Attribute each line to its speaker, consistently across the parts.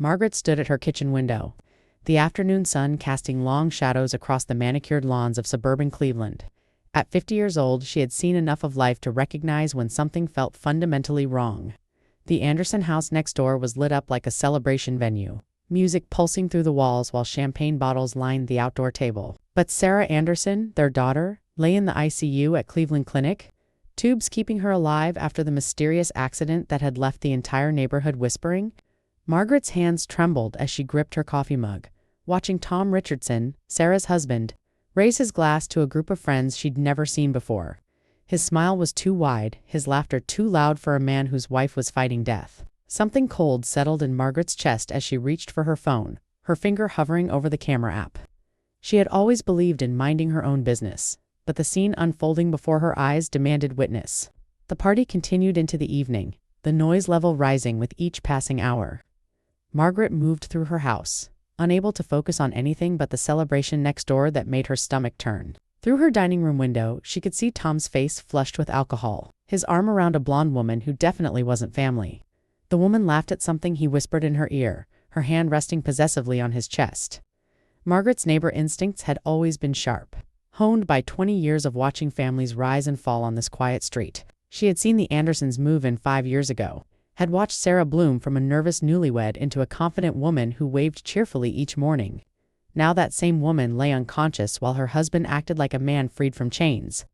Speaker 1: Margaret stood at her kitchen window, the afternoon sun casting long shadows across the manicured lawns of suburban Cleveland. At 50 years old, she had seen enough of life to recognize when something felt fundamentally wrong. The Anderson house next door was lit up like a celebration venue, music pulsing through the walls while champagne bottles lined the outdoor table. But Sarah Anderson, their daughter, lay in the ICU at Cleveland Clinic, tubes keeping her alive after the mysterious accident that had left the entire neighborhood whispering. Margaret's hands trembled as she gripped her coffee mug, watching Tom Richardson, Sarah's husband, raise his glass to a group of friends she'd never seen before. His smile was too wide, his laughter too loud for a man whose wife was fighting death. Something cold settled in Margaret's chest as she reached for her phone, her finger hovering over the camera app. She had always believed in minding her own business, but the scene unfolding before her eyes demanded witness. The party continued into the evening, the noise level rising with each passing hour. Margaret moved through her house, unable to focus on anything but the celebration next door that made her stomach turn. Through her dining room window, she could see Tom's face flushed with alcohol, his arm around a blonde woman who definitely wasn't family. The woman laughed at something he whispered in her ear, her hand resting possessively on his chest. Margaret's neighbor instincts had always been sharp, honed by 20 years of watching families rise and fall on this quiet street. She had seen the Andersons move in 5 years ago, had watched Sarah bloom from a nervous newlywed into a confident woman who waved cheerfully each morning. Now that same woman lay unconscious while her husband acted like a man freed from chains.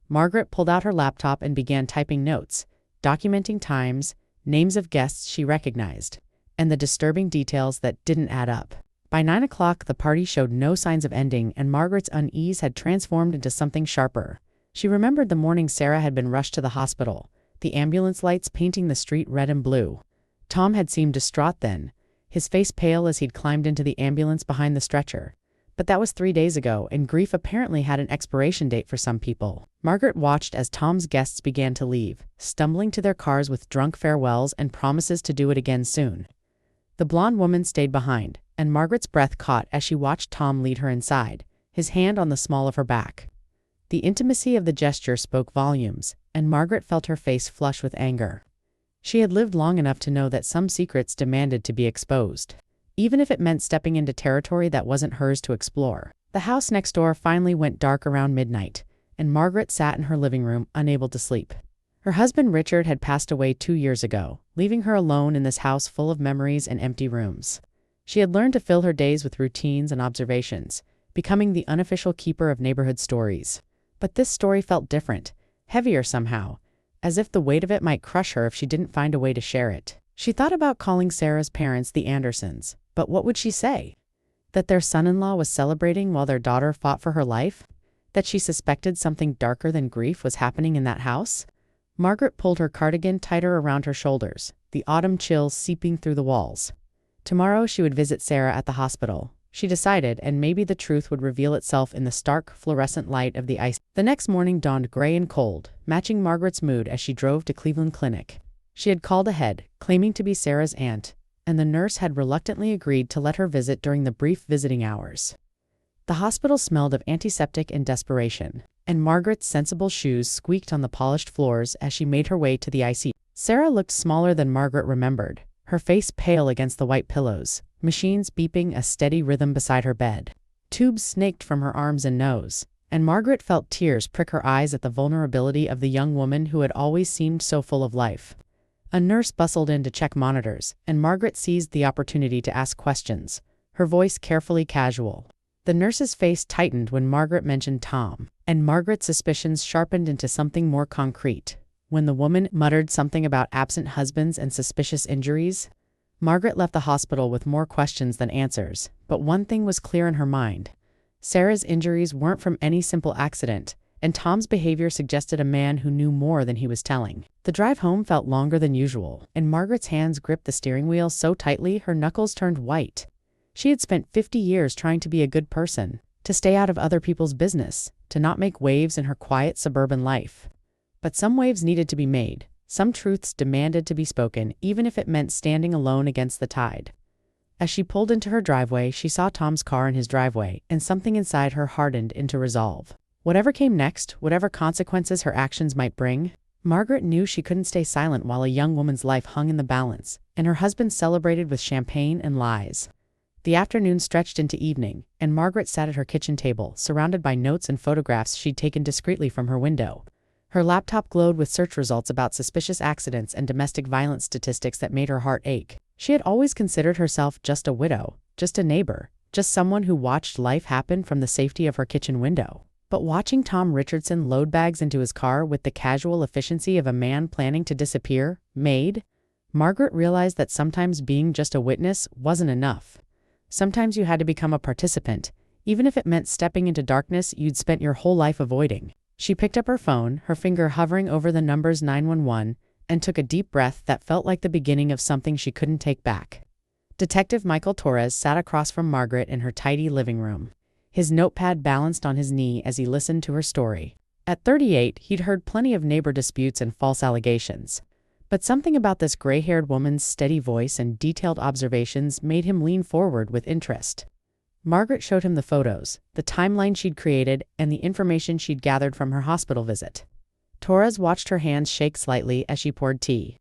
Speaker 1: Margaret pulled out her laptop and began typing notes, documenting times, names of guests she recognized, and the disturbing details that didn't add up. By 9 o'clock, the party showed no signs of ending, and Margaret's unease had transformed into something sharper. She remembered the morning Sarah had been rushed to the hospital, the ambulance lights painting the street red and blue. Tom had seemed distraught then, his face pale as he'd climbed into the ambulance behind the stretcher. But that was 3 days ago, and grief apparently had an expiration date for some people. Margaret watched as Tom's guests began to leave, stumbling to their cars with drunk farewells and promises to do it again soon. The blonde woman stayed behind, and Margaret's breath caught as she watched Tom lead her inside, his hand on the small of her back. The intimacy of the gesture spoke volumes, and Margaret felt her face flush with anger. She had lived long enough to know that some secrets demanded to be exposed, even if it meant stepping into territory that wasn't hers to explore. The house next door finally went dark around midnight, and Margaret sat in her living room, unable to sleep. Her husband Richard had passed away 2 years ago, leaving her alone in this house full of memories and empty rooms. She had learned to fill her days with routines and observations, becoming the unofficial keeper of neighborhood stories. But this story felt different, heavier somehow, as if the weight of it might crush her if she didn't find a way to share it. She thought about calling Sarah's parents, the Andersons, but what would she say? That their son-in-law was celebrating while their daughter fought for her life? That she suspected something darker than grief was happening in that house? Margaret pulled her cardigan tighter around her shoulders, the autumn chills seeping through the walls. Tomorrow she would visit Sarah at the hospital, she decided, and maybe the truth would reveal itself in the stark, fluorescent light of the ice. The next morning dawned gray and cold, matching Margaret's mood as she drove to Cleveland Clinic. She had called ahead, claiming to be Sarah's aunt, and the nurse had reluctantly agreed to let her visit during the brief visiting hours. The hospital smelled of antiseptic and desperation, and Margaret's sensible shoes squeaked on the polished floors as she made her way to the ICU. Sarah looked smaller than Margaret remembered, her face pale against the white pillows, machines beeping a steady rhythm beside her bed. Tubes snaked from her arms and nose, and Margaret felt tears prick her eyes at the vulnerability of the young woman who had always seemed so full of life. A nurse bustled in to check monitors, and Margaret seized the opportunity to ask questions, her voice carefully casual. The nurse's face tightened when Margaret mentioned Tom, and Margaret's suspicions sharpened into something more concrete. When the woman muttered something about absent husbands and suspicious injuries, Margaret left the hospital with more questions than answers, but one thing was clear in her mind. Sarah's injuries weren't from any simple accident, and Tom's behavior suggested a man who knew more than he was telling. The drive home felt longer than usual, and Margaret's hands gripped the steering wheel so tightly her knuckles turned white. She had spent 50 years trying to be a good person, to stay out of other people's business, to not make waves in her quiet suburban life. But some waves needed to be made. Some truths demanded to be spoken, even if it meant standing alone against the tide. As she pulled into her driveway, she saw Tom's car in his driveway, and something inside her hardened into resolve. Whatever came next, whatever consequences her actions might bring, Margaret knew she couldn't stay silent while a young woman's life hung in the balance, and her husband celebrated with champagne and lies. The afternoon stretched into evening, and Margaret sat at her kitchen table, surrounded by notes and photographs she'd taken discreetly from her window. Her laptop glowed with search results about suspicious accidents and domestic violence statistics that made her heart ache. She had always considered herself just a widow, just a neighbor, just someone who watched life happen from the safety of her kitchen window. But watching Tom Richardson load bags into his car with the casual efficiency of a man planning to disappear, Margaret realized that sometimes being just a witness wasn't enough. Sometimes you had to become a participant, even if it meant stepping into darkness you'd spent your whole life avoiding. She picked up her phone, her finger hovering over the numbers 911, and took a deep breath that felt like the beginning of something she couldn't take back. Detective Michael Torres sat across from Margaret in her tidy living room, his notepad balanced on his knee as he listened to her story. At 38, he'd heard plenty of neighbor disputes and false allegations. But something about this gray-haired woman's steady voice and detailed observations made him lean forward with interest. Margaret showed him the photos, the timeline she'd created, and the information she'd gathered from her hospital visit. Torres watched her hands shake slightly as she poured tea,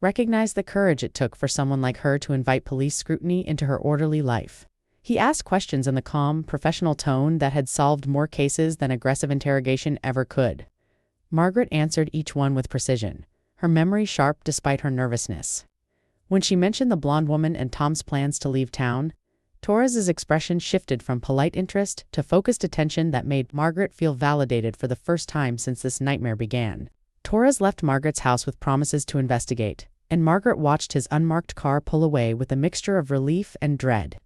Speaker 1: recognized the courage it took for someone like her to invite police scrutiny into her orderly life. He asked questions in the calm, professional tone that had solved more cases than aggressive interrogation ever could. Margaret answered each one with precision, her memory sharp despite her nervousness. When she mentioned the blonde woman and Tom's plans to leave town, Torres's expression shifted from polite interest to focused attention that made Margaret feel validated for the first time since this nightmare began. Torres left Margaret's house with promises to investigate, and Margaret watched his unmarked car pull away with a mixture of relief and dread.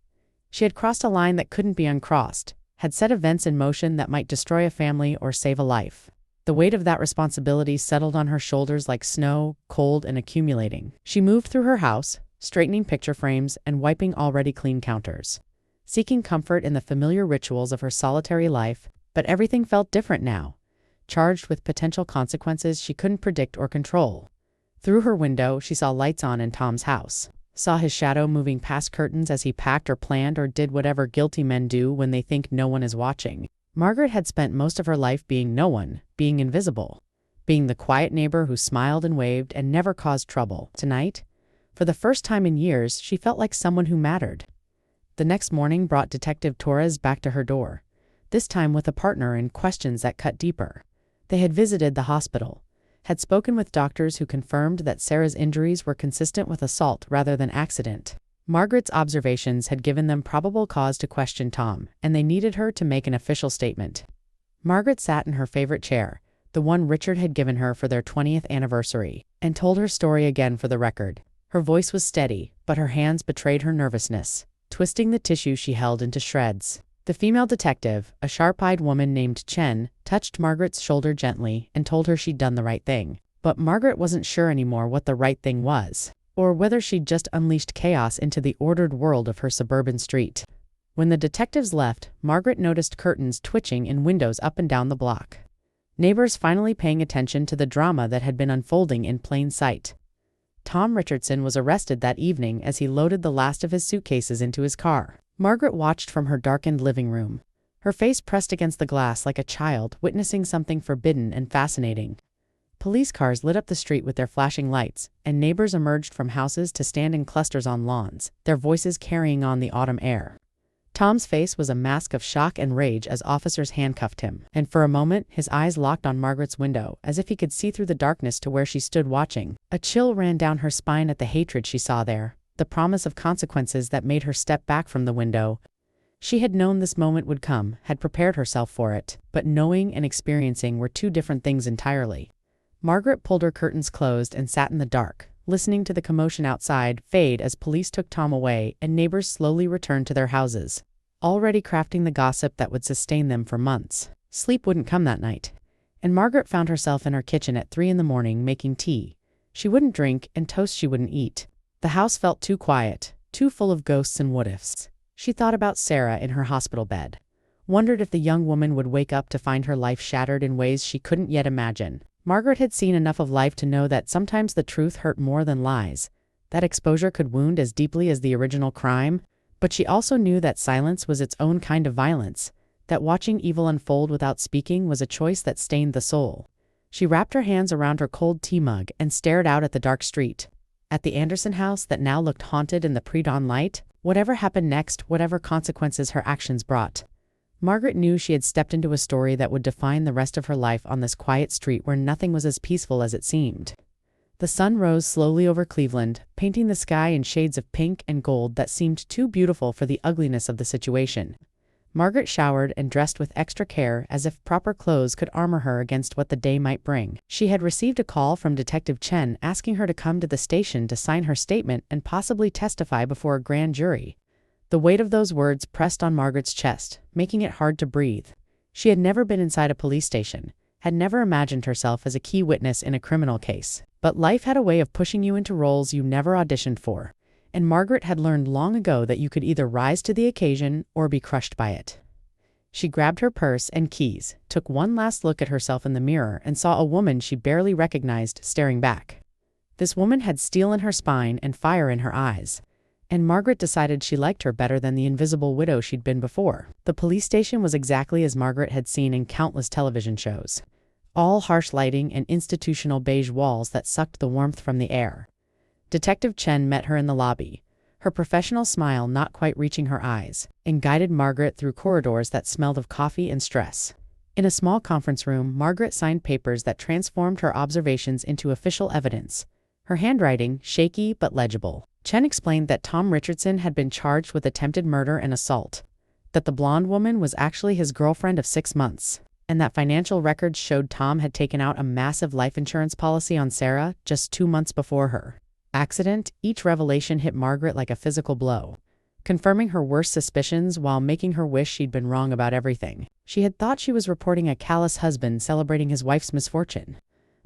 Speaker 1: She had crossed a line that couldn't be uncrossed, had set events in motion that might destroy a family or save a life. The weight of that responsibility settled on her shoulders like snow, cold and accumulating. She moved through her house, straightening picture frames and wiping already clean counters, seeking comfort in the familiar rituals of her solitary life, but everything felt different now, charged with potential consequences she couldn't predict or control. Through her window, she saw lights on in Tom's house, saw his shadow moving past curtains as he packed or planned or did whatever guilty men do when they think no one is watching. Margaret had spent most of her life being no one, being invisible, being the quiet neighbor who smiled and waved and never caused trouble. Tonight, for the first time in years, she felt like someone who mattered. The next morning brought Detective Torres back to her door, this time with a partner in questions that cut deeper. They had visited the hospital, had spoken with doctors who confirmed that Sarah's injuries were consistent with assault rather than accident. Margaret's observations had given them probable cause to question Tom, and they needed her to make an official statement. Margaret sat in her favorite chair, the one Richard had given her for their 20th anniversary, and told her story again for the record. Her voice was steady, but her hands betrayed her nervousness, twisting the tissue she held into shreds. The female detective, a sharp-eyed woman named Chen, touched Margaret's shoulder gently and told her she'd done the right thing. But Margaret wasn't sure anymore what the right thing was, or whether she'd just unleashed chaos into the ordered world of her suburban street. When the detectives left, Margaret noticed curtains twitching in windows up and down the block. Neighbors finally paying attention to the drama that had been unfolding in plain sight. Tom Richardson was arrested that evening as he loaded the last of his suitcases into his car. Margaret watched from her darkened living room, her face pressed against the glass like a child witnessing something forbidden and fascinating. Police cars lit up the street with their flashing lights, and neighbors emerged from houses to stand in clusters on lawns, their voices carrying on the autumn air. Tom's face was a mask of shock and rage as officers handcuffed him, and for a moment his eyes locked on Margaret's window, as if he could see through the darkness to where she stood watching. A chill ran down her spine at the hatred she saw there, the promise of consequences that made her step back from the window. She had known this moment would come, had prepared herself for it, but knowing and experiencing were two different things entirely. Margaret pulled her curtains closed and sat in the dark, listening to the commotion outside fade as police took Tom away and neighbors slowly returned to their houses, already crafting the gossip that would sustain them for months. Sleep wouldn't come that night, and Margaret found herself in her kitchen at 3 a.m. making tea. She wouldn't drink, and toast she wouldn't eat. The house felt too quiet, too full of ghosts and what-ifs. She thought about Sarah in her hospital bed, wondered if the young woman would wake up to find her life shattered in ways she couldn't yet imagine. Margaret had seen enough of life to know that sometimes the truth hurt more than lies, that exposure could wound as deeply as the original crime, but she also knew that silence was its own kind of violence, that watching evil unfold without speaking was a choice that stained the soul. She wrapped her hands around her cold tea mug and stared out at the dark street. At the Anderson house that now looked haunted in the pre-dawn light, whatever happened next, whatever consequences her actions brought, Margaret knew she had stepped into a story that would define the rest of her life on this quiet street where nothing was as peaceful as it seemed. The sun rose slowly over Cleveland, painting the sky in shades of pink and gold that seemed too beautiful for the ugliness of the situation. Margaret showered and dressed with extra care, as if proper clothes could armor her against what the day might bring. She had received a call from Detective Chen asking her to come to the station to sign her statement and possibly testify before a grand jury. The weight of those words pressed on Margaret's chest, making it hard to breathe. She had never been inside a police station, had never imagined herself as a key witness in a criminal case. But life had a way of pushing you into roles you never auditioned for, and Margaret had learned long ago that you could either rise to the occasion or be crushed by it. She grabbed her purse and keys, took one last look at herself in the mirror, and saw a woman she barely recognized staring back. This woman had steel in her spine and fire in her eyes, and Margaret decided she liked her better than the invisible widow she'd been before. The police station was exactly as Margaret had seen in countless television shows. All harsh lighting and institutional beige walls that sucked the warmth from the air. Detective Chen met her in the lobby, her professional smile not quite reaching her eyes, and guided Margaret through corridors that smelled of coffee and stress. In a small conference room, Margaret signed papers that transformed her observations into official evidence, her handwriting shaky but legible. Chen explained that Tom Richardson had been charged with attempted murder and assault, that the blonde woman was actually his girlfriend of 6 months, and that financial records showed Tom had taken out a massive life insurance policy on Sarah just 2 months before her accident. Each revelation hit Margaret like a physical blow, confirming her worst suspicions while making her wish she'd been wrong about everything. She had thought she was reporting a callous husband celebrating his wife's misfortune,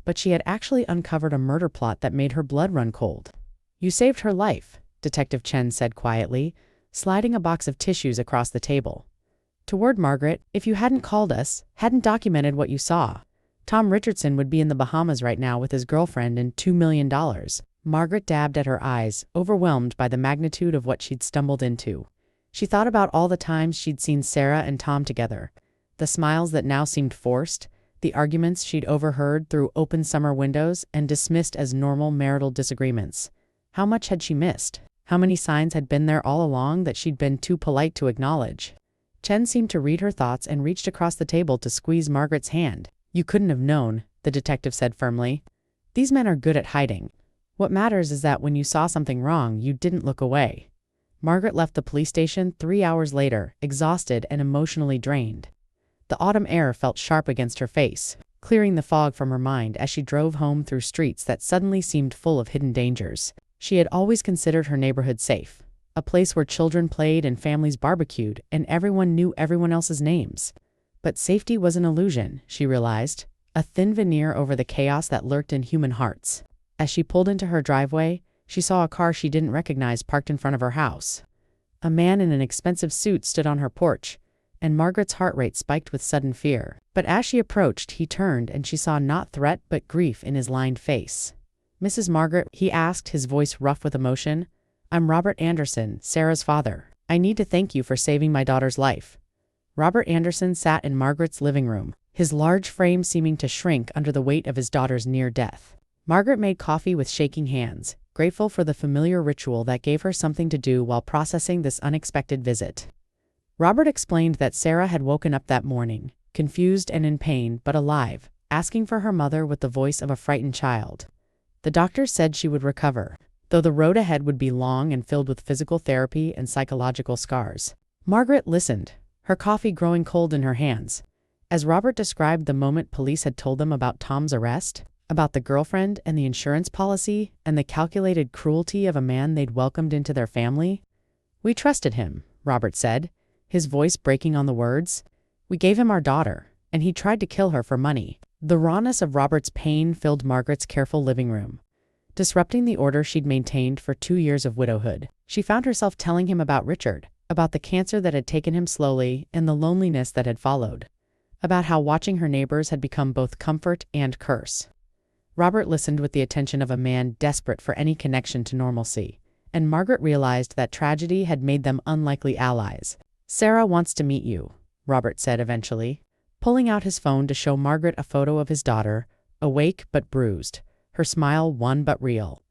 Speaker 1: but she had actually uncovered a murder plot that made her blood run cold. "You saved her life," Detective Chen said quietly, sliding a box of tissues across the table. Toward Margaret, "If you hadn't called us, hadn't documented what you saw, Tom Richardson would be in the Bahamas right now with his girlfriend and $2 million. Margaret dabbed at her eyes, overwhelmed by the magnitude of what she'd stumbled into. She thought about all the times she'd seen Sarah and Tom together, the smiles that now seemed forced, the arguments she'd overheard through open summer windows and dismissed as normal marital disagreements. How much had she missed? How many signs had been there all along that she'd been too polite to acknowledge? Chen seemed to read her thoughts and reached across the table to squeeze Margaret's hand. "You couldn't have known," the detective said firmly. "These men are good at hiding. What matters is that when you saw something wrong, you didn't look away." Margaret left the police station 3 hours later, exhausted and emotionally drained. The autumn air felt sharp against her face, clearing the fog from her mind as she drove home through streets that suddenly seemed full of hidden dangers. She had always considered her neighborhood safe, a place where children played and families barbecued and everyone knew everyone else's names. But safety was an illusion, she realized, a thin veneer over the chaos that lurked in human hearts. As she pulled into her driveway, she saw a car she didn't recognize parked in front of her house. A man in an expensive suit stood on her porch, and Margaret's heart rate spiked with sudden fear. But as she approached, he turned and she saw not threat but grief in his lined face. "Mrs. Margaret," he asked, his voice rough with emotion, "I'm Robert Anderson, Sarah's father. I need to thank you for saving my daughter's life." Robert Anderson sat in Margaret's living room, his large frame seeming to shrink under the weight of his daughter's near death. Margaret made coffee with shaking hands, grateful for the familiar ritual that gave her something to do while processing this unexpected visit. Robert explained that Sarah had woken up that morning, confused and in pain but alive, asking for her mother with the voice of a frightened child. The doctors said she would recover, though the road ahead would be long and filled with physical therapy and psychological scars. Margaret listened, her coffee growing cold in her hands, as Robert described the moment police had told them about Tom's arrest, about the girlfriend and the insurance policy, and the calculated cruelty of a man they'd welcomed into their family. "We trusted him," Robert said, his voice breaking on the words. "We gave him our daughter, and he tried to kill her for money." The rawness of Robert's pain filled Margaret's careful living room, disrupting the order she'd maintained for 2 years of widowhood. She found herself telling him about Richard, about the cancer that had taken him slowly and the loneliness that had followed, about how watching her neighbors had become both comfort and curse. Robert listened with the attention of a man desperate for any connection to normalcy, and Margaret realized that tragedy had made them unlikely allies. "Sarah wants to meet you," Robert said eventually, pulling out his phone to show Margaret a photo of his daughter, awake but bruised, her smile wan but real.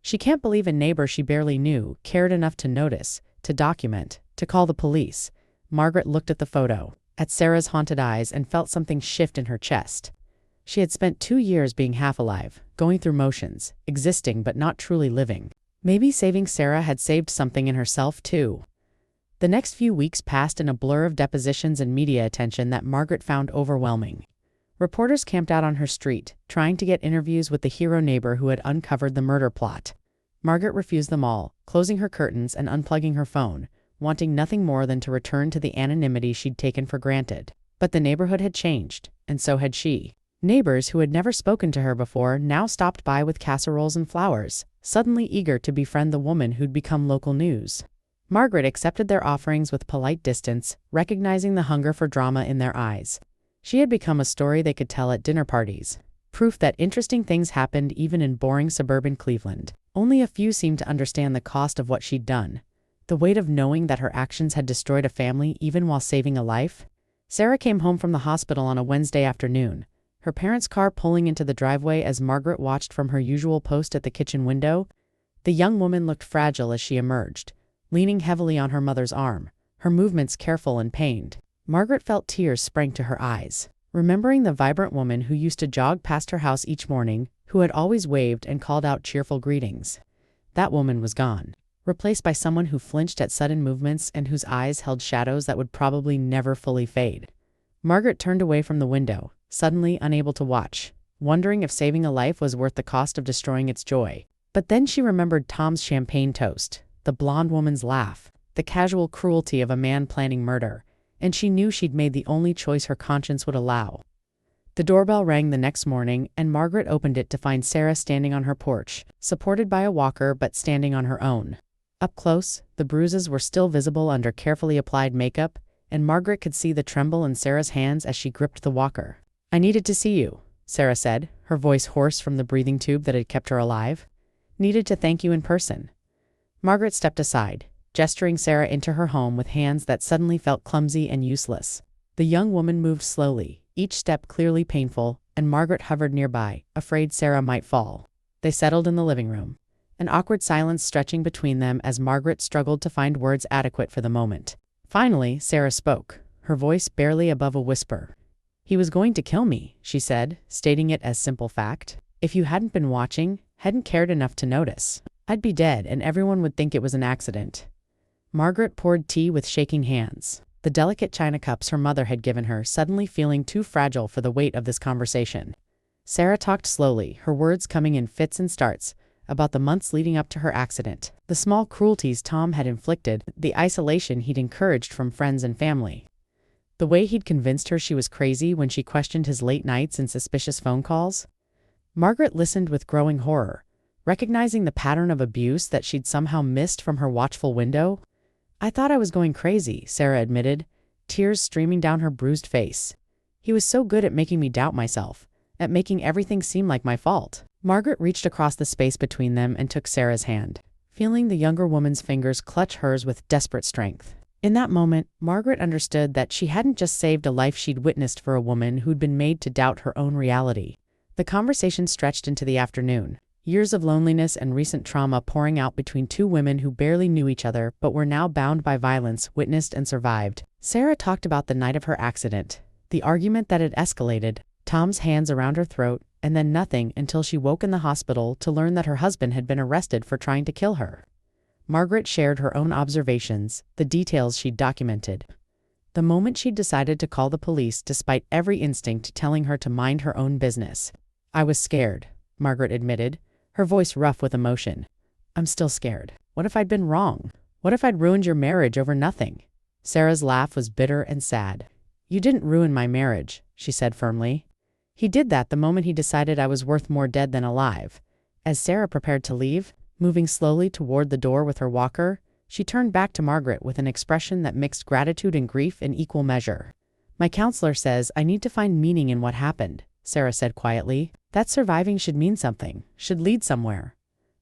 Speaker 1: She can't believe a neighbor she barely knew cared enough to notice, to document, to call the police. Margaret looked at the photo, at Sarah's haunted eyes, and felt something shift in her chest. She had spent 2 years being half alive, going through motions, existing but not truly living. Maybe saving Sarah had saved something in herself too. The next few weeks passed in a blur of depositions and media attention that Margaret found overwhelming. Reporters camped out on her street, trying to get interviews with the hero neighbor who had uncovered the murder plot. Margaret refused them all, closing her curtains and unplugging her phone, wanting nothing more than to return to the anonymity she'd taken for granted. But the neighborhood had changed, and so had she. Neighbors who had never spoken to her before now stopped by with casseroles and flowers, suddenly eager to befriend the woman who'd become local news. Margaret accepted their offerings with polite distance, recognizing the hunger for drama in their eyes. She had become a story they could tell at dinner parties, proof that interesting things happened even in boring suburban Cleveland. Only a few seemed to understand the cost of what she'd done, the weight of knowing that her actions had destroyed a family even while saving a life. Sarah came home from the hospital on a Wednesday afternoon, her parents' car pulling into the driveway as Margaret watched from her usual post at the kitchen window. The young woman looked fragile as she emerged, leaning heavily on her mother's arm, her movements careful and pained. Margaret felt tears sprang to her eyes, remembering the vibrant woman who used to jog past her house each morning, who had always waved and called out cheerful greetings. That woman was gone, replaced by someone who flinched at sudden movements and whose eyes held shadows that would probably never fully fade. Margaret turned away from the window, suddenly unable to watch, wondering if saving a life was worth the cost of destroying its joy. But then she remembered Tom's champagne toast, the blonde woman's laugh, the casual cruelty of a man planning murder, and she knew she'd made the only choice her conscience would allow. The doorbell rang the next morning, and Margaret opened it to find Sarah standing on her porch, supported by a walker but standing on her own. Up close, the bruises were still visible under carefully applied makeup, and Margaret could see the tremble in Sarah's hands as she gripped the walker. "I needed to see you," Sarah said, her voice hoarse from the breathing tube that had kept her alive. "Needed to thank you in person." Margaret stepped aside, gesturing Sarah into her home with hands that suddenly felt clumsy and useless. The young woman moved slowly, each step clearly painful, and Margaret hovered nearby, afraid Sarah might fall. They settled in the living room, an awkward silence stretching between them as Margaret struggled to find words adequate for the moment. Finally, Sarah spoke, her voice barely above a whisper. "He was going to kill me," she said, stating it as simple fact. "If you hadn't been watching, hadn't cared enough to notice, I'd be dead and everyone would think it was an accident." Margaret poured tea with shaking hands, the delicate china cups her mother had given her suddenly feeling too fragile for the weight of this conversation. Sarah talked slowly, her words coming in fits and starts, about the months leading up to her accident, the small cruelties Tom had inflicted, the isolation he'd encouraged from friends and family, the way he'd convinced her she was crazy when she questioned his late nights and suspicious phone calls. Margaret listened with growing horror, recognizing the pattern of abuse that she'd somehow missed from her watchful window. "I thought I was going crazy," Sarah admitted, tears streaming down her bruised face. "He was so good at making me doubt myself, at making everything seem like my fault." Margaret reached across the space between them and took Sarah's hand, feeling the younger woman's fingers clutch hers with desperate strength. In that moment, Margaret understood that she hadn't just saved a life she'd witnessed for a woman who'd been made to doubt her own reality. The conversation stretched into the afternoon, years of loneliness and recent trauma pouring out between two women who barely knew each other but were now bound by violence witnessed and survived. Sarah talked about the night of her accident, the argument that had escalated, Tom's hands around her throat, and then nothing until she woke in the hospital to learn that her husband had been arrested for trying to kill her. Margaret shared her own observations, the details she'd documented. The moment she'd decided to call the police despite every instinct telling her to mind her own business. "I was scared," Margaret admitted, her voice rough with emotion. "I'm still scared. What if I'd been wrong? What if I'd ruined your marriage over nothing?" Sarah's laugh was bitter and sad. "You didn't ruin my marriage," she said firmly. "He did that the moment he decided I was worth more dead than alive." As Sarah prepared to leave, moving slowly toward the door with her walker, she turned back to Margaret with an expression that mixed gratitude and grief in equal measure. "My counselor says I need to find meaning in what happened," Sarah said quietly. "That surviving should mean something, should lead somewhere."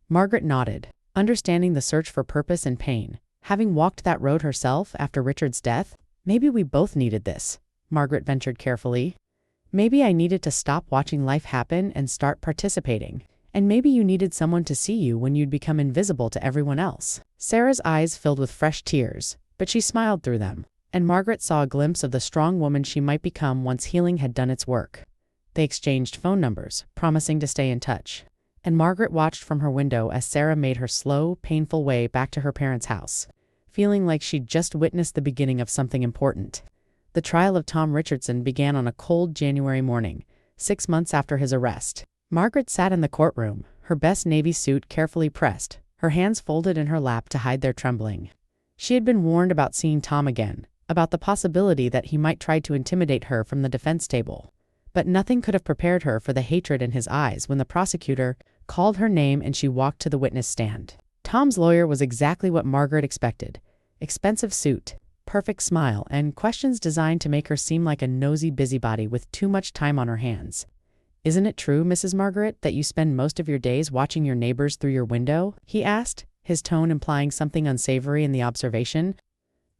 Speaker 1: Margaret nodded, understanding the search for purpose and pain. Having walked that road herself after Richard's death, "Maybe we both needed this," Margaret ventured carefully. "Maybe I needed to stop watching life happen and start participating." And maybe you needed someone to see you when you'd become invisible to everyone else. Sarah's eyes filled with fresh tears, but she smiled through them, and Margaret saw a glimpse of the strong woman she might become once healing had done its work. They exchanged phone numbers, promising to stay in touch. And Margaret watched from her window as Sarah made her slow, painful way back to her parents' house, feeling like she'd just witnessed the beginning of something important. The trial of Tom Richardson began on a cold January morning, 6 months after his arrest. Margaret sat in the courtroom, her best navy suit carefully pressed, her hands folded in her lap to hide their trembling. She had been warned about seeing Tom again, about the possibility that he might try to intimidate her from the defense table. But nothing could have prepared her for the hatred in his eyes when the prosecutor called her name and she walked to the witness stand. Tom's lawyer was exactly what Margaret expected. Expensive suit, perfect smile, and questions designed to make her seem like a nosy busybody with too much time on her hands. "Isn't it true, Mrs. Margaret, that you spend most of your days watching your neighbors through your window?" he asked, his tone implying something unsavory in the observation.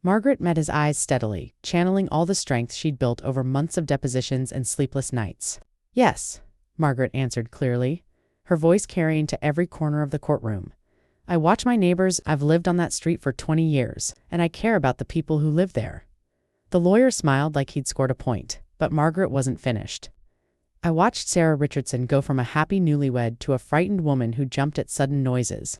Speaker 1: Margaret met his eyes steadily, channeling all the strength she'd built over months of depositions and sleepless nights. "Yes," Margaret answered clearly, her voice carrying to every corner of the courtroom. "I watch my neighbors. I've lived on that street for 20 years, and I care about the people who live there." The lawyer smiled like he'd scored a point, but Margaret wasn't finished. "I watched Sarah Richardson go from a happy newlywed to a frightened woman who jumped at sudden noises.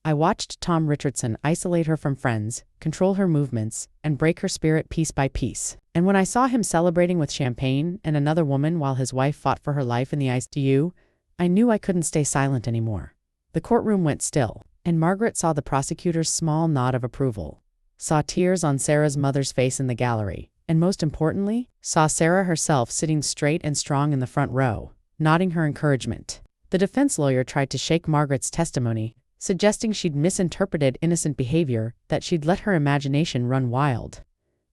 Speaker 1: I watched Tom Richardson isolate her from friends, control her movements, and break her spirit piece by piece. And when I saw him celebrating with champagne and another woman while his wife fought for her life in the ICU, I knew I couldn't stay silent anymore." The courtroom went still, and Margaret saw the prosecutor's small nod of approval, saw tears on Sarah's mother's face in the gallery, and most importantly, saw Sarah herself sitting straight and strong in the front row, nodding her encouragement. The defense lawyer tried to shake Margaret's testimony, suggesting she'd misinterpreted innocent behavior, that she'd let her imagination run wild,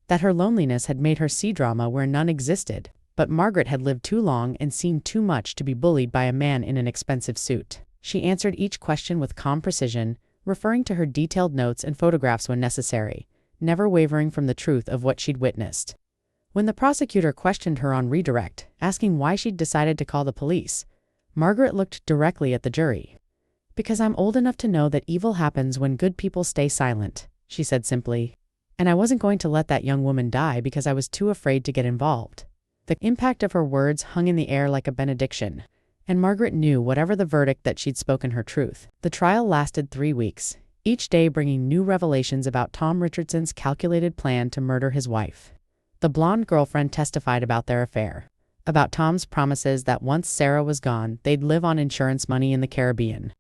Speaker 1: that her loneliness had made her see drama where none existed. But Margaret had lived too long and seen too much to be bullied by a man in an expensive suit. She answered each question with calm precision, referring to her detailed notes and photographs when necessary, never wavering from the truth of what she'd witnessed. When the prosecutor questioned her on redirect, asking why she'd decided to call the police, Margaret looked directly at the jury. "Because I'm old enough to know that evil happens when good people stay silent," she said simply. "And I wasn't going to let that young woman die because I was too afraid to get involved." The impact of her words hung in the air like a benediction, and Margaret knew whatever the verdict that she'd spoken her truth. The trial lasted 3 weeks, each day bringing new revelations about Tom Richardson's calculated plan to murder his wife. The blonde girlfriend testified about their affair, about Tom's promises that once Sarah was gone, they'd live on insurance money in the Caribbean.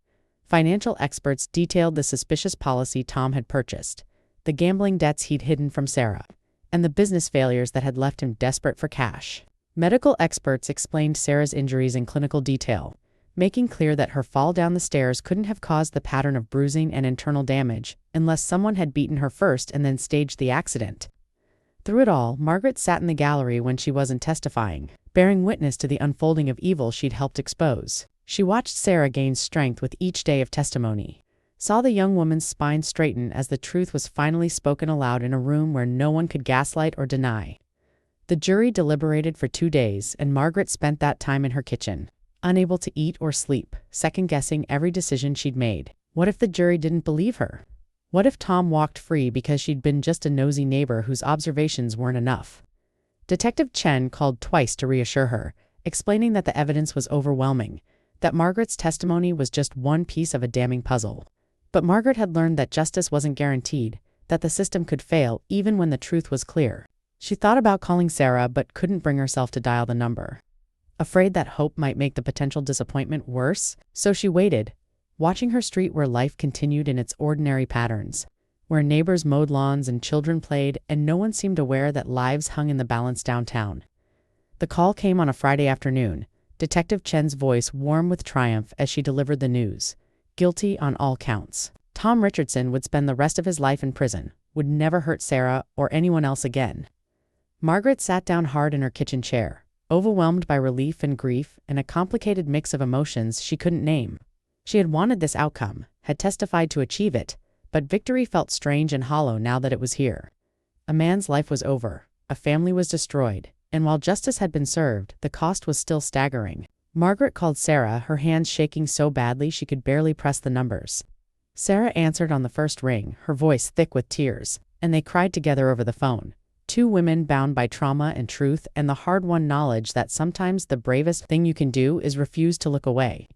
Speaker 1: Financial experts detailed the suspicious policy Tom had purchased, the gambling debts he'd hidden from Sarah, and the business failures that had left him desperate for cash. Medical experts explained Sarah's injuries in clinical detail, making clear that her fall down the stairs couldn't have caused the pattern of bruising and internal damage unless someone had beaten her first and then staged the accident. Through it all, Margaret sat in the gallery when she wasn't testifying, bearing witness to the unfolding of evil she'd helped expose. She watched Sarah gain strength with each day of testimony, saw the young woman's spine straighten as the truth was finally spoken aloud in a room where no one could gaslight or deny. The jury deliberated for 2 days, and Margaret spent that time in her kitchen, unable to eat or sleep, second-guessing every decision she'd made. What if the jury didn't believe her? What if Tom walked free because she'd been just a nosy neighbor whose observations weren't enough? Detective Chen called twice to reassure her, explaining that the evidence was overwhelming, that Margaret's testimony was just one piece of a damning puzzle. But Margaret had learned that justice wasn't guaranteed, that the system could fail even when the truth was clear. She thought about calling Sarah but couldn't bring herself to dial the number, afraid that hope might make the potential disappointment worse, so she waited, watching her street where life continued in its ordinary patterns, where neighbors mowed lawns and children played, and no one seemed aware that lives hung in the balance downtown. The call came on a Friday afternoon, Detective Chen's voice warm with triumph as she delivered the news. Guilty on all counts. Tom Richardson would spend the rest of his life in prison, would never hurt Sarah or anyone else again. Margaret sat down hard in her kitchen chair, overwhelmed by relief and grief and a complicated mix of emotions she couldn't name. She had wanted this outcome, had testified to achieve it, but victory felt strange and hollow now that it was here. A man's life was over, a family was destroyed, and while justice had been served, the cost was still staggering. Margaret called Sarah, her hands shaking so badly she could barely press the numbers. Sarah answered on the first ring, her voice thick with tears, and they cried together over the phone. Two women bound by trauma and truth and the hard-won knowledge that sometimes the bravest thing you can do is refuse to look away.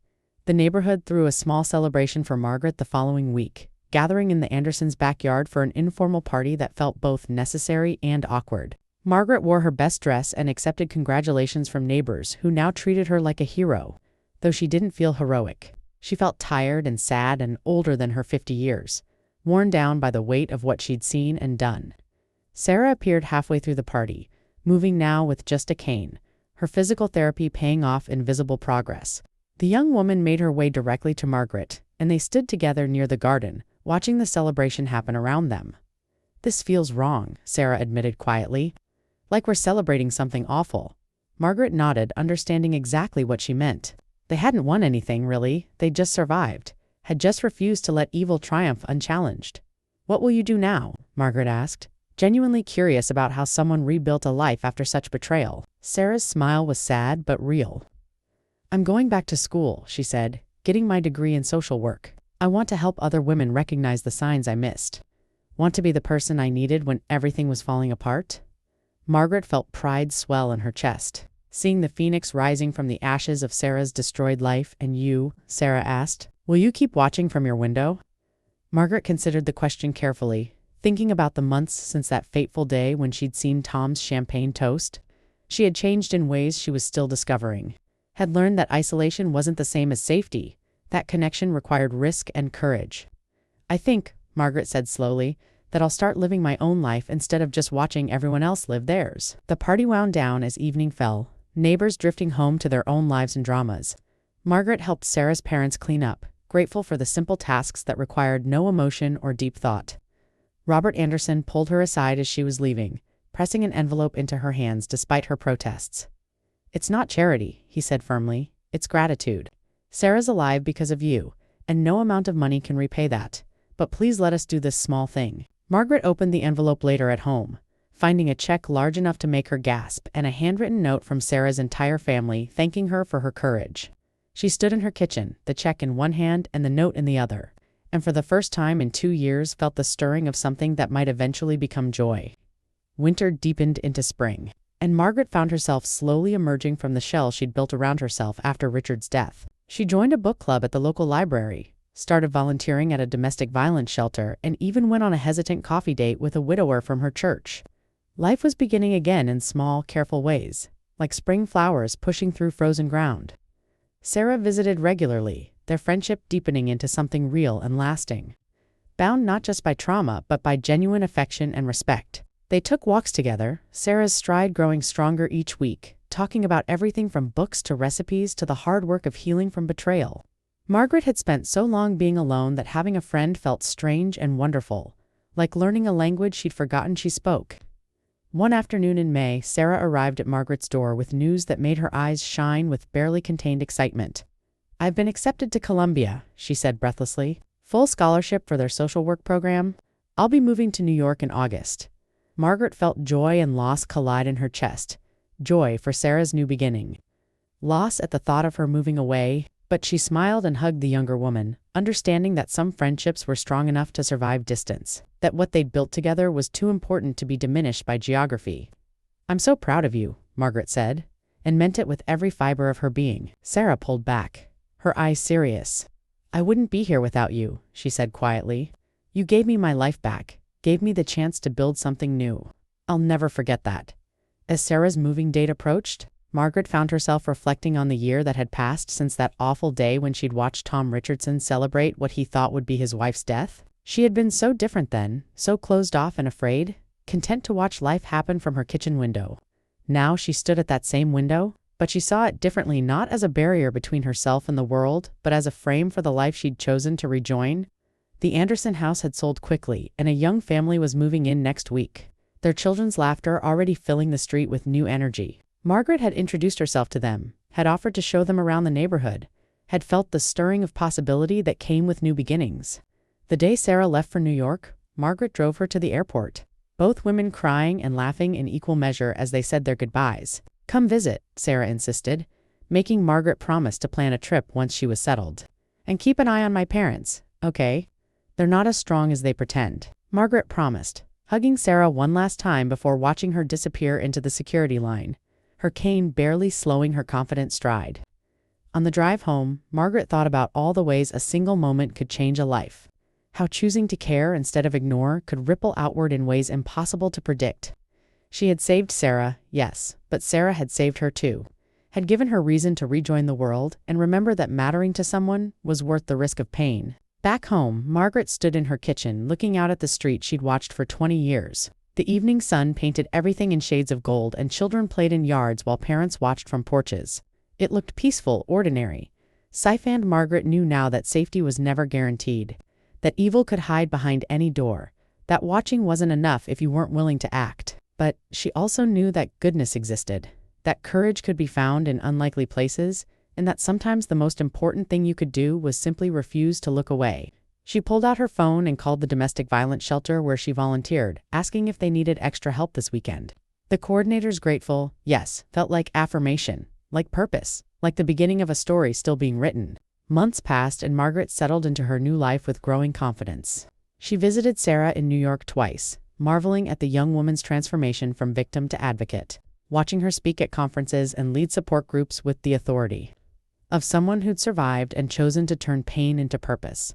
Speaker 1: The neighborhood threw a small celebration for Margaret the following week, gathering in the Andersons' backyard for an informal party that felt both necessary and awkward. Margaret wore her best dress and accepted congratulations from neighbors who now treated her like a hero, though she didn't feel heroic. She felt tired and sad and older than her 50 years, worn down by the weight of what she'd seen and done. Sarah appeared halfway through the party, moving now with just a cane, her physical therapy paying off in visible progress. The young woman made her way directly to Margaret, and they stood together near the garden, watching the celebration happen around them. "This feels wrong," Sarah admitted quietly. "Like we're celebrating something awful." Margaret nodded, understanding exactly what she meant. They hadn't won anything, really. They'd just survived, had just refused to let evil triumph unchallenged. "What will you do now?" Margaret asked, genuinely curious about how someone rebuilt a life after such betrayal. Sarah's smile was sad but real. "I'm going back to school," she said, "getting my degree in social work. I want to help other women recognize the signs I missed. Want to be the person I needed when everything was falling apart." Margaret felt pride swell in her chest, seeing the phoenix rising from the ashes of Sarah's destroyed life. "And you?" Sarah asked. "Will you keep watching from your window?" Margaret considered the question carefully, thinking about the months since that fateful day when she'd seen Tom's champagne toast. She had changed in ways she was still discovering, had learned that isolation wasn't the same as safety, that connection required risk and courage. "I think," Margaret said slowly, "that I'll start living my own life instead of just watching everyone else live theirs." The party wound down as evening fell, neighbors drifting home to their own lives and dramas. Margaret helped Sarah's parents clean up, grateful for the simple tasks that required no emotion or deep thought. Robert Anderson pulled her aside as she was leaving, pressing an envelope into her hands despite her protests. "It's not charity," he said firmly. "It's gratitude. Sarah's alive because of you, and no amount of money can repay that. But please let us do this small thing." Margaret opened the envelope later at home, finding a check large enough to make her gasp and a handwritten note from Sarah's entire family thanking her for her courage. She stood in her kitchen, the check in one hand and the note in the other, and for the first time in 2 years felt the stirring of something that might eventually become joy. Winter deepened into spring, and Margaret found herself slowly emerging from the shell she'd built around herself after Richard's death. She joined a book club at the local library, started volunteering at a domestic violence shelter, and even went on a hesitant coffee date with a widower from her church. Life was beginning again in small, careful ways, like spring flowers pushing through frozen ground. Sarah visited regularly, their friendship deepening into something real and lasting, bound not just by trauma but by genuine affection and respect. They took walks together, Sarah's stride growing stronger each week, talking about everything from books to recipes to the hard work of healing from betrayal. Margaret had spent so long being alone that having a friend felt strange and wonderful, like learning a language she'd forgotten she spoke. One afternoon in May, Sarah arrived at Margaret's door with news that made her eyes shine with barely contained excitement. "I've been accepted to Columbia," she said breathlessly. "Full scholarship for their social work program. I'll be moving to New York in August." Margaret felt joy and loss collide in her chest. Joy for Sarah's new beginning. Loss at the thought of her moving away, but she smiled and hugged the younger woman, understanding that some friendships were strong enough to survive distance, that what they'd built together was too important to be diminished by geography. "I'm so proud of you," Margaret said, and meant it with every fiber of her being. Sarah pulled back, her eyes serious. "I wouldn't be here without you," she said quietly. "You gave me my life back, gave me the chance to build something new. I'll never forget that." As Sarah's moving date approached, Margaret found herself reflecting on the year that had passed since that awful day when she'd watched Tom Richardson celebrate what he thought would be his wife's death. She had been so different then, so closed off and afraid, content to watch life happen from her kitchen window. Now she stood at that same window, but she saw it differently, not as a barrier between herself and the world, but as a frame for the life she'd chosen to rejoin. The Anderson house had sold quickly, and a young family was moving in next week, their children's laughter already filling the street with new energy. Margaret had introduced herself to them, had offered to show them around the neighborhood, had felt the stirring of possibility that came with new beginnings. The day Sarah left for New York, Margaret drove her to the airport, both women crying and laughing in equal measure as they said their goodbyes. "Come visit," Sarah insisted, making Margaret promise to plan a trip once she was settled. "And keep an eye on my parents, okay? They're not as strong as they pretend," Margaret promised, hugging Sarah one last time before watching her disappear into the security line, her cane barely slowing her confident stride. On the drive home, Margaret thought about all the ways a single moment could change a life. How choosing to care instead of ignore could ripple outward in ways impossible to predict. She had saved Sarah, yes, but Sarah had saved her too, had given her reason to rejoin the world and remember that mattering to someone was worth the risk of pain. Back home, Margaret stood in her kitchen looking out at the street she'd watched for 20 years. The evening sun painted everything in shades of gold and children played in yards while parents watched from porches. It looked peaceful, ordinary. Syphand Margaret knew now that safety was never guaranteed, that evil could hide behind any door, that watching wasn't enough if you weren't willing to act. But she also knew that goodness existed, that courage could be found in unlikely places, and that sometimes the most important thing you could do was simply refuse to look away. She pulled out her phone and called the domestic violence shelter where she volunteered, asking if they needed extra help this weekend. The coordinator's grateful yes felt like affirmation, like purpose, like the beginning of a story still being written. Months passed and Margaret settled into her new life with growing confidence. She visited Sarah in New York twice, marveling at the young woman's transformation from victim to advocate, watching her speak at conferences and lead support groups with the authority of someone who'd survived and chosen to turn pain into purpose.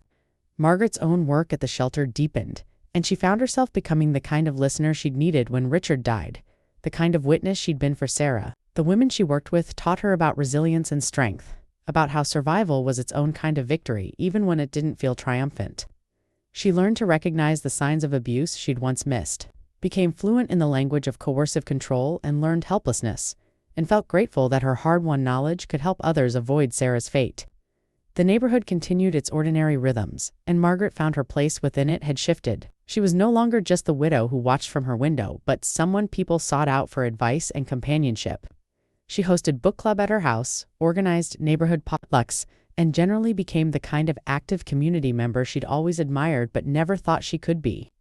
Speaker 1: Margaret's own work at the shelter deepened, and she found herself becoming the kind of listener she'd needed when Richard died, the kind of witness she'd been for Sarah. The women she worked with taught her about resilience and strength, about how survival was its own kind of victory even when it didn't feel triumphant. She learned to recognize the signs of abuse she'd once missed, became fluent in the language of coercive control and learned helplessness, and felt grateful that her hard-won knowledge could help others avoid Sarah's fate. The neighborhood continued its ordinary rhythms, and Margaret found her place within it had shifted. She was no longer just the widow who watched from her window, but someone people sought out for advice and companionship. She hosted book club at her house, organized neighborhood potlucks, and generally became the kind of active community member she'd always admired but never thought she could be.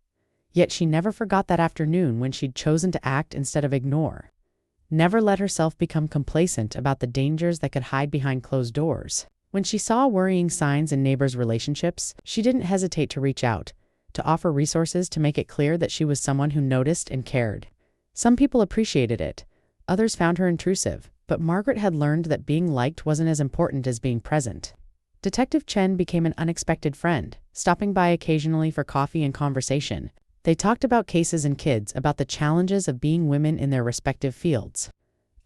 Speaker 1: Yet she never forgot that afternoon when she'd chosen to act instead of ignore. Never let herself become complacent about the dangers that could hide behind closed doors. When she saw worrying signs in neighbors' relationships, she didn't hesitate to reach out, to offer resources to make it clear that she was someone who noticed and cared. Some people appreciated it, others found her intrusive, but Margaret had learned that being liked wasn't as important as being present. Detective Chen became an unexpected friend, stopping by occasionally for coffee and conversation. They talked about cases and kids, about the challenges of being women in their respective fields,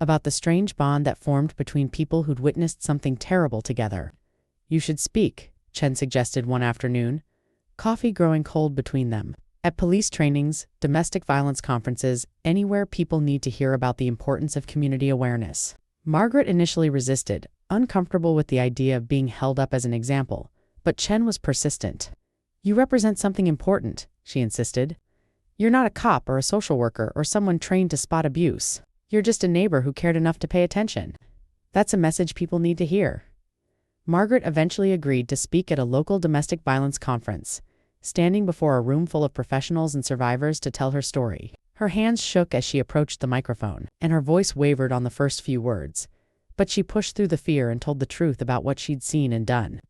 Speaker 1: about the strange bond that formed between people who'd witnessed something terrible together. "You should speak," Chen suggested one afternoon, coffee growing cold between them. At police trainings, domestic violence conferences, anywhere people need to hear about the importance of community awareness. Margaret initially resisted, uncomfortable with the idea of being held up as an example, but Chen was persistent. "You represent something important," she insisted. "You're not a cop or a social worker or someone trained to spot abuse. You're just a neighbor who cared enough to pay attention. That's a message people need to hear." Margaret eventually agreed to speak at a local domestic violence conference, standing before a room full of professionals and survivors to tell her story. Her hands shook as she approached the microphone, and her voice wavered on the first few words. But she pushed through the fear and told the truth about what she'd seen and done.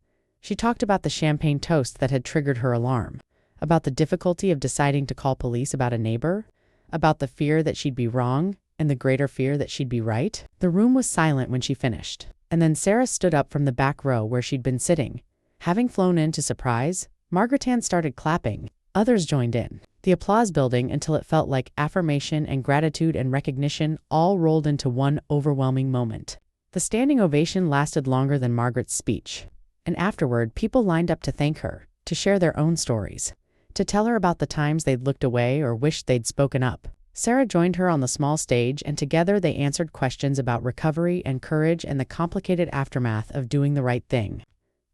Speaker 1: She talked about the champagne toast that had triggered her alarm, about the difficulty of deciding to call police about a neighbor, about the fear that she'd be wrong, and the greater fear that she'd be right. The room was silent when she finished, and then Sarah stood up from the back row where she'd been sitting. Having flown in to surprise, Margaretan started clapping. Others joined in, the applause building until it felt like affirmation and gratitude and recognition all rolled into one overwhelming moment. The standing ovation lasted longer than Margaret's speech, and afterward people lined up to thank her, to share their own stories, to tell her about the times they'd looked away or wished they'd spoken up. Sarah joined her on the small stage, and together they answered questions about recovery and courage and the complicated aftermath of doing the right thing.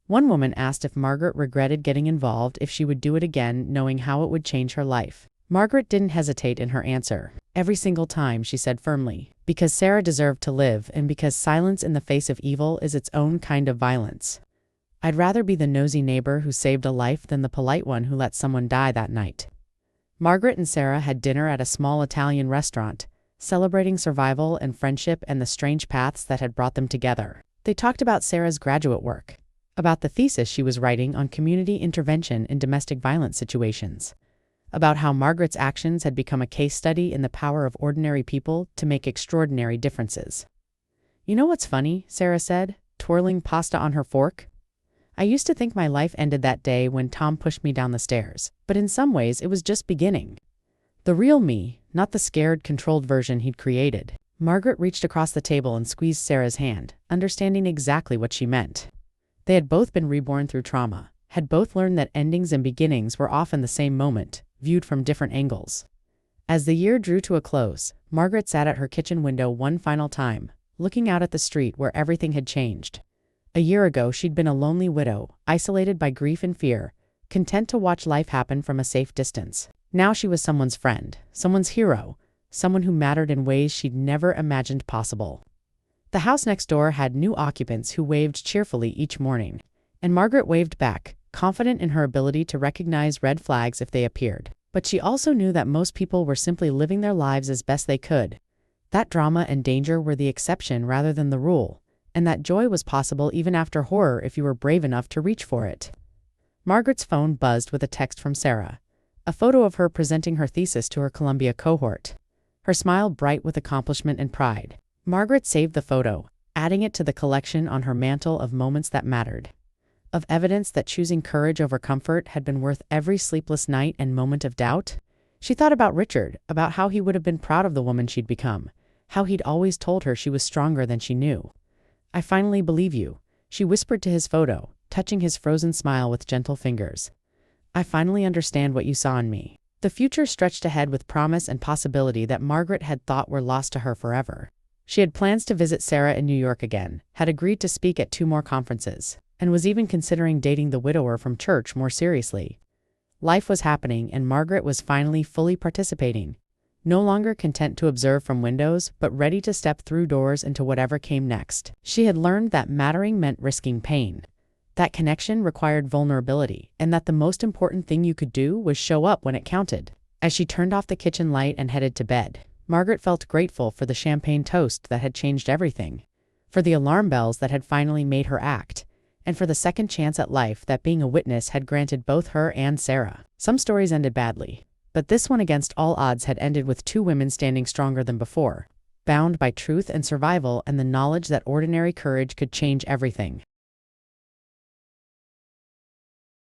Speaker 1: One woman asked if Margaret regretted getting involved, if she would do it again, knowing how it would change her life. Margaret didn't hesitate in her answer. "Every single time," she said firmly, "because Sarah deserved to live, and because silence in the face of evil is its own kind of violence. I'd rather be the nosy neighbor who saved a life than the polite one who let someone die that night." Margaret and Sarah had dinner at a small Italian restaurant, celebrating survival and friendship and the strange paths that had brought them together. They talked about Sarah's graduate work, about the thesis she was writing on community intervention in domestic violence situations, about how Margaret's actions had become a case study in the power of ordinary people to make extraordinary differences. "You know what's funny?" Sarah said, twirling pasta on her fork. "I used to think my life ended that day when Tom pushed me down the stairs, but in some ways it was just beginning. The real me, not the scared, controlled version he'd created." Margaret reached across the table and squeezed Sarah's hand, understanding exactly what she meant. They had both been reborn through trauma, had both learned that endings and beginnings were often the same moment, viewed from different angles. As the year drew to a close, Margaret sat at her kitchen window one final time, looking out at the street where everything had changed. A year ago, she'd been a lonely widow, isolated by grief and fear, content to watch life happen from a safe distance. Now she was someone's friend, someone's hero, someone who mattered in ways she'd never imagined possible. The house next door had new occupants who waved cheerfully each morning, and Margaret waved back, confident in her ability to recognize red flags if they appeared. But she also knew that most people were simply living their lives as best they could. That drama and danger were the exception rather than the rule, and that joy was possible even after horror if you were brave enough to reach for it. Margaret's phone buzzed with a text from Sarah, a photo of her presenting her thesis to her Columbia cohort, her smile bright with accomplishment and pride. Margaret saved the photo, adding it to the collection on her mantle of moments that mattered, of evidence that choosing courage over comfort had been worth every sleepless night and moment of doubt. She thought about Richard, about how he would have been proud of the woman she'd become, how he'd always told her she was stronger than she knew. "I finally believe you," she whispered to his photo, touching his frozen smile with gentle fingers. "I finally understand what you saw in me." The future stretched ahead with promise and possibility that Margaret had thought were lost to her forever. She had plans to visit Sarah in New York again, had agreed to speak at 2 more conferences, and was even considering dating the widower from church more seriously. Life was happening, and Margaret was finally fully participating, no longer content to observe from windows, but ready to step through doors into whatever came next. She had learned that mattering meant risking pain, that connection required vulnerability, and that the most important thing you could do was show up when it counted. As she turned off the kitchen light and headed to bed, Margaret felt grateful for the champagne toast that had changed everything, for the alarm bells that had finally made her act, and for the second chance at life that being a witness had granted both her and Sarah. Some stories ended badly, but this one against all odds had ended with 2 women standing stronger than before, bound by truth and survival and the knowledge that ordinary courage could change everything.